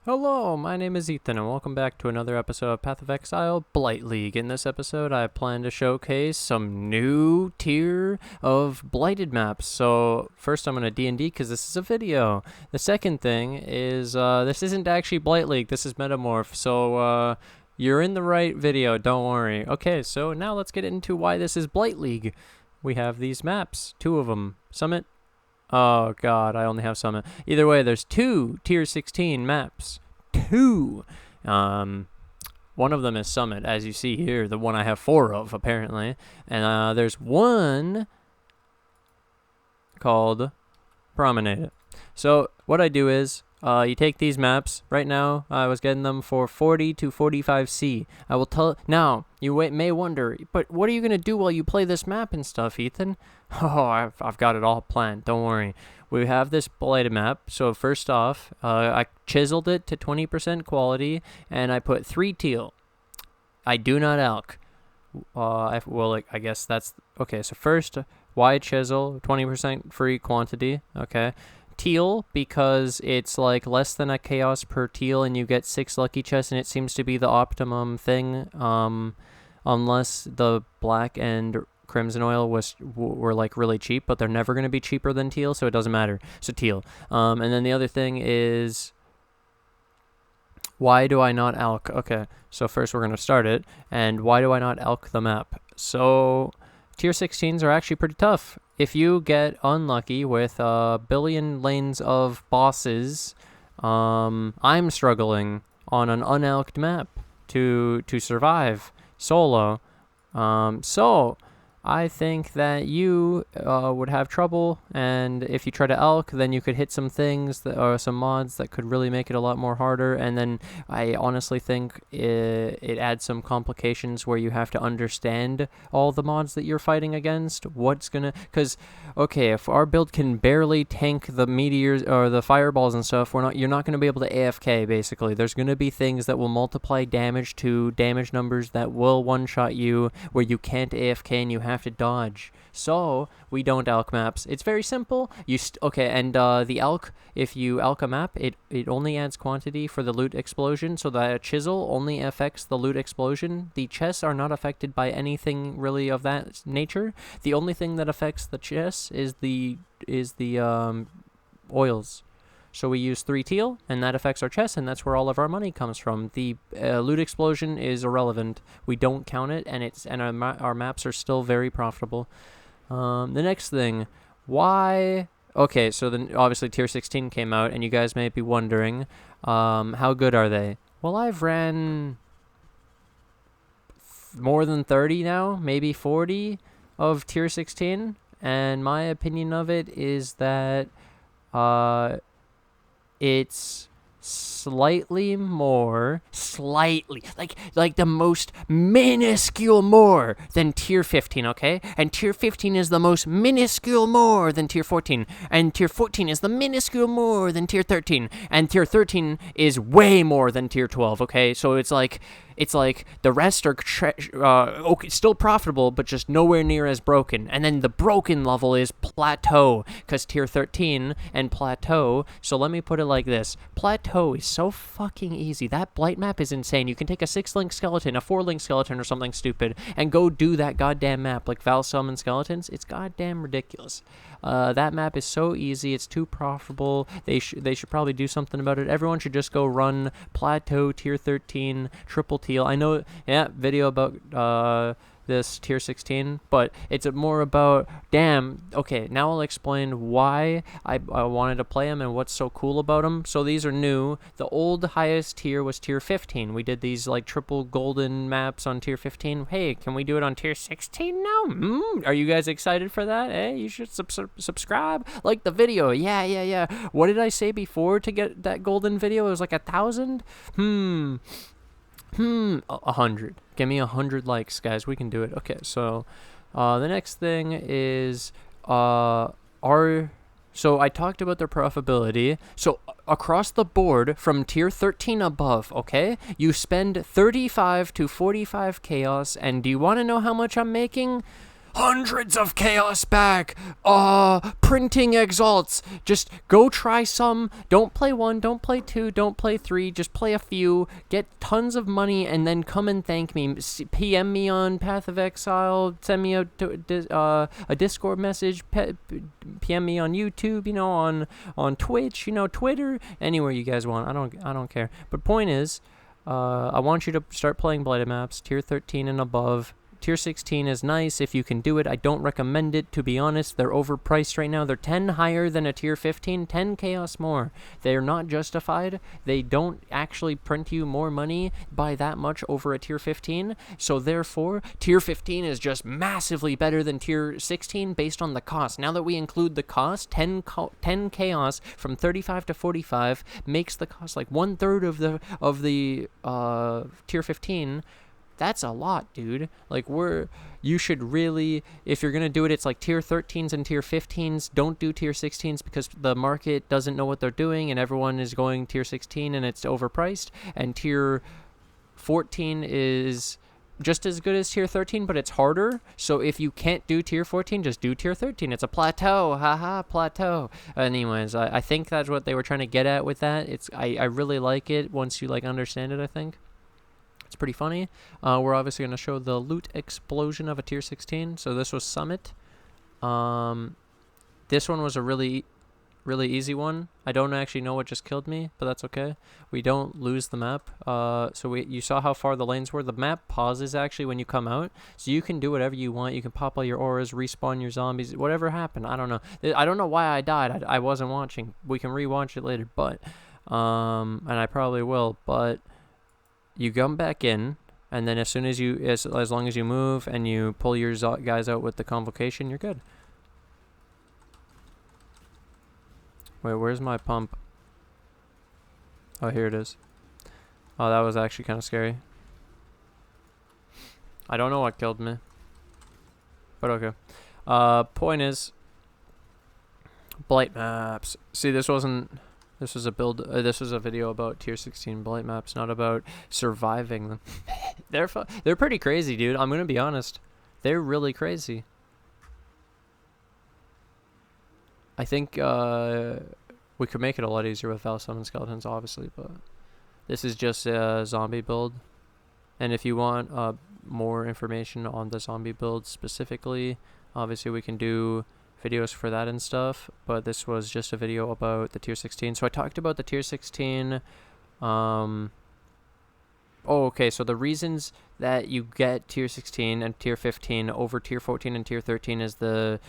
Hello, my name is Ethan, and welcome back to another episode of Path of Exile, Blighted League. In this episode, I plan to showcase some new tier of Blighted maps. So, first I'm going to D&D because this is a video. The second thing is, this isn't actually Blighted League, this is Metamorph, so, you're in the right video, don't worry. Okay, so now let's get into why this is Blighted League. We have these maps, two of them. Summit. Oh god, I only have Summit. Either way, there's two Tier 16 maps. Two! One of them is Summit, as you see here, the one I have four of, apparently. And there's one called Promenade. So, what I do is, you take these maps. Right now, I was getting them for 40 to 45C. I will tell... Now, you may wonder, but what are you going to do while you play this map and stuff, Ethan? Oh, I've got it all planned. Don't worry. We have this Blighted map. So first off, I chiseled it to 20% quality, and I put 3 teal. I do not alk. I guess that's... Okay, so first, why chisel? 20% free quantity. Okay. Teal, because it's like less than a chaos per teal, and you get 6 lucky chests, and it seems to be the optimum thing. Unless the black and crimson oil were like really cheap, but they're never going to be cheaper than teal, so it doesn't matter. So teal. And then the other thing is, why do I not alk? Okay, so first we're going to start it, and why do I not alk the map? So tier 16s are actually pretty tough. If you get unlucky with a billion lanes of bosses, I'm struggling on an unalked map to survive solo. So I think that you would have trouble, and if you try to alk, then you could hit some things or some mods that could really make it a lot more harder. And then I honestly think it adds some complications where you have to understand all the mods that you're fighting against. Because okay, if our build can barely tank the meteors or the fireballs and stuff, you're not gonna be able to AFK. Basically, there's gonna be things that will multiply damage to damage numbers that will one-shot you, where you can't AFK and you have to dodge. So we don't alk maps. It's very simple. The alk, if you alk a map, it only adds quantity for the loot explosion, so that chisel only affects the loot explosion. The chests are not affected by anything really of that nature. The only thing that affects the chests is the oils. So we use 3 teal, and that affects our chest, and that's where all of our money comes from. The loot explosion is irrelevant. We don't count it, and our maps are still very profitable. The next thing, why... Okay, so then obviously tier 16 came out, and you guys may be wondering, how good are they? Well, I've ran more than 30 now, maybe 40 of tier 16, and my opinion of it is that it's slightly like the most minuscule more than tier 15, okay? And tier 15 is the most minuscule more than tier 14, and tier 14 is the minuscule more than tier 13, and tier 13 is way more than tier 12, okay? So it's like the rest are still profitable, but just nowhere near as broken. And then the broken level is plateau, because tier 13 and plateau. So let me put it like this: plateau is so fucking easy. That blight map is insane. You can take a 6-link skeleton, a 4-link skeleton, or something stupid, and go do that goddamn map like Val summon skeletons. It's goddamn ridiculous. That map is so easy. It's too profitable. They should probably do something about it. Everyone should just go run plateau tier 13 triple teal. I know, yeah, video about this tier 16, but it's more about, damn, okay, now I'll explain why I wanted to play them and what's so cool about them. So these are new. The old highest tier was tier 15. We did these like triple golden maps on tier 15. Hey, can we do it on tier 16 now? Are you guys excited for that? Hey, you should subscribe, like the video. Yeah. What did I say before to get that golden video? It was like 1,000? 100. Give me 100 likes, guys. We can do it. Okay, so the next thing is so I talked about their profitability. So across the board from tier 13 above, okay, you spend 35 to 45 chaos, and do you want to know how much I'm making? hundreds of chaos back, printing exalts. Just go try some. Don't play 1, don't play 2, don't play 3, just play a few, get tons of money, and then come and thank me. PM me on Path of Exile, send me a Discord message, PM me on YouTube, you know, on Twitch, you know, Twitter, anywhere you guys want. I don't care. But point is, I want you to start playing Blighted maps, tier 13 and above. Tier 16 is nice if you can do it. I don't recommend it, to be honest. They're overpriced right now. They're 10 higher than a tier 15, 10 chaos more. They're not justified. They don't actually print you more money by that much over a tier 15. So therefore, tier 15 is just massively better than tier 16 based on the cost. Now that we include the cost, 10 chaos from 35 to 45 makes the cost like 1/3 of the tier 15. That's a lot, dude. Like, you should really, if you're going to do it, it's like tier 13s and tier 15s. Don't do tier 16s because the market doesn't know what they're doing and everyone is going tier 16 and it's overpriced. And tier 14 is just as good as tier 13, but it's harder. So if you can't do tier 14, just do tier 13. It's a plateau. Haha, plateau. Anyways, I think that's what they were trying to get at with that. I really like it once you, like, understand it, I think. It's pretty funny. We're obviously going to show the loot explosion of a tier 16. So this was Summit. This one was a really easy one. I don't actually know what just killed me, but that's okay. We don't lose the map. You saw how far the lanes were. The map pauses actually when you come out, so you can do whatever you want. You can pop all your auras, respawn your zombies, whatever happened. I don't know. I don't know why I died. I wasn't watching. We can rewatch it later, but and I probably will, but you come back in, and then as soon as as long as you move and you pull your guys out with the convocation, you're good. Wait, where's my pump? Oh, here it is. Oh, that was actually kind of scary. I don't know what killed me, but okay. Point is, Blight maps. See, this was a build. This was a video about tier 16 Blight maps, not about surviving them. They're pretty crazy, dude. I'm gonna be honest. They're really crazy. I think we could make it a lot easier with Val Summon Skeletons, obviously, but this is just a zombie build. And if you want more information on the zombie build specifically, obviously we can do videos for that and stuff, but this was just a video about the tier 16. So I talked about the tier 16. Okay, so the reasons that you get tier 16 and tier 15 over tier 14 and tier 13 is the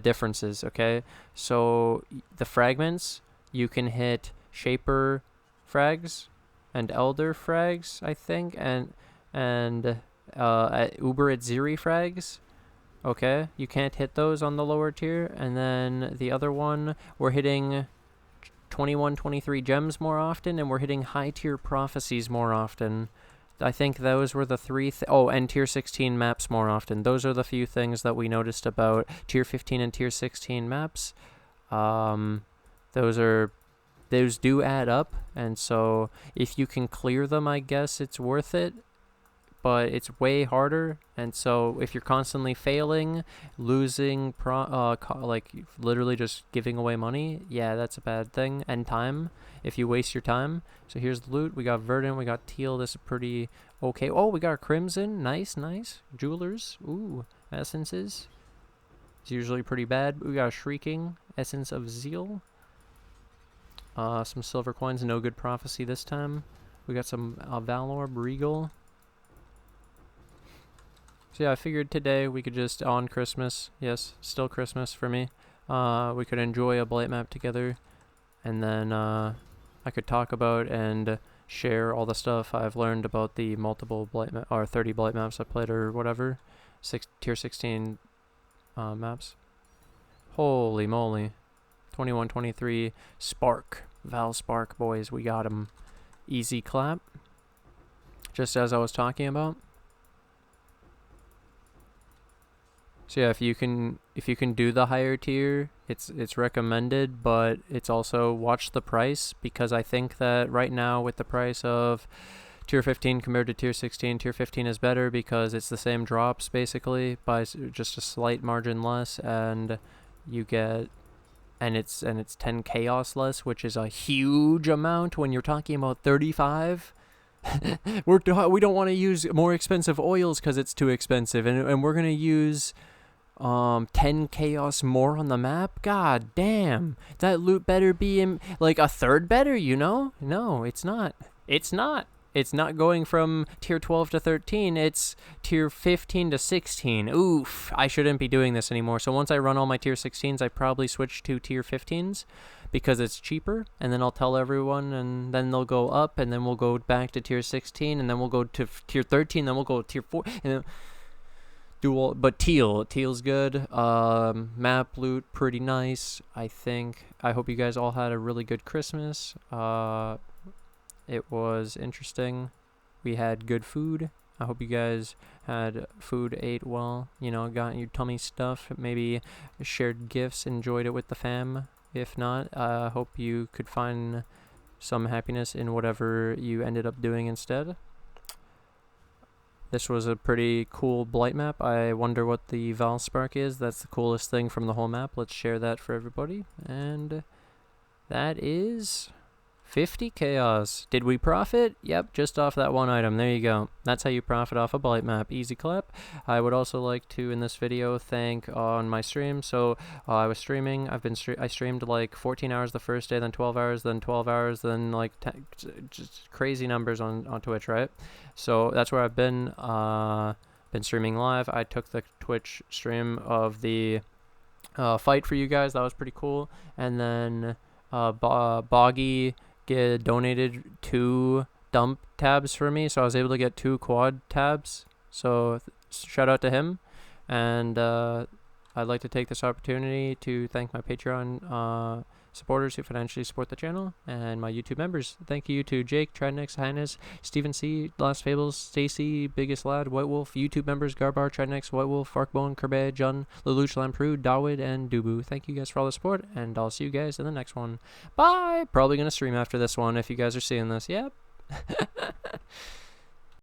differences, okay? So the fragments, you can hit Shaper frags and Elder frags, I think, and Uber at Ziri frags. Okay, you can't hit those on the lower tier. And then the other one, we're hitting 21, 23 gems more often, and we're hitting high tier prophecies more often. I think those were the three. And tier 16 maps more often. Those are the few things that we noticed about tier 15 and tier 16 maps. Those do add up, and so if you can clear them, I guess it's worth it. But it's way harder, and so if you're constantly failing, losing, like literally just giving away money, yeah, that's a bad thing. And time, if you waste your time. So here's the loot. We got Verdant, we got Teal. This is pretty okay. Oh, we got Crimson. Nice. Jewelers. Ooh, essences. It's usually pretty bad. We got Shrieking, Essence of Zeal. Some silver coins. No good prophecy this time. We got some Valor, Regal. So yeah, I figured today we could just, on Christmas, yes, still Christmas for me, we could enjoy a Blight map together, and then I could talk about and share all the stuff I've learned about the multiple Blight or 30 Blight maps I played, or whatever, tier 16 maps. Holy moly. 21, 23, Spark. Val Spark, boys, we got him. Easy clap. Just as I was talking about. So yeah, if you can do the higher tier, it's recommended, but it's also watch the price, because I think that right now with the price of tier 15 compared to tier 16. Tier 15 is better because it's the same drops basically by just a slight margin less, and you get and it's 10 chaos less, which is a huge amount when you're talking about 35. We don't want to use more expensive oils because it's too expensive, and we're gonna use 10 chaos more on the map. God damn, that loot better be in like a third better, you know? No, it's not. It's not going from tier 12 to 13, it's tier 15 to 16. Oof, I shouldn't be doing this anymore. So once I run all my tier 16s, I probably switch to tier 15s because it's cheaper, and then I'll tell everyone, and then they'll go up, and then we'll go back to tier 16, and then we'll go to tier 13, then we'll go to tier 4, and then dual. But teal's good. Map loot pretty nice, I think. I hope you guys all had a really good Christmas. It was interesting. We had good food. I hope you guys had food, ate well, you know, got your tummy stuff, maybe shared gifts, enjoyed it with the fam. If not, I hope you could find some happiness in whatever you ended up doing instead. This was a pretty cool Blight map. I wonder what the Valspark is. That's the coolest thing from the whole map. Let's share that for everybody. And that is 50 chaos. Did we profit? Yep, just off that one item. There you go. That's how you profit off a Blight map. Easy clap. I would also like to, in this video, thank on my stream. So I was streaming. I streamed like 14 hours the first day, then 12 hours, then 12 hours, then like just crazy numbers on Twitch, right? So that's where I've been streaming live. I took the Twitch stream of the fight for you guys. That was pretty cool. And then Boggy donated 2 dump tabs for me, so I was able to get 2 quad tabs, so shout out to him. And I'd like to take this opportunity to thank my Patreon supporters who financially support the channel, and my YouTube members. Thank you to Jake, Tridnex, Highness, Stephen C, Last Fables, Stacy, Biggest Lad, White Wolf, YouTube members, Garbar, Tridnex, White Wolf, Farkbone, Kerbe, Jun, Lelouch, Lamprou, Dawid, and Dubu. Thank you guys for all the support, and I'll see you guys in the next one. Bye! Probably gonna stream after this one if you guys are seeing this. Yep.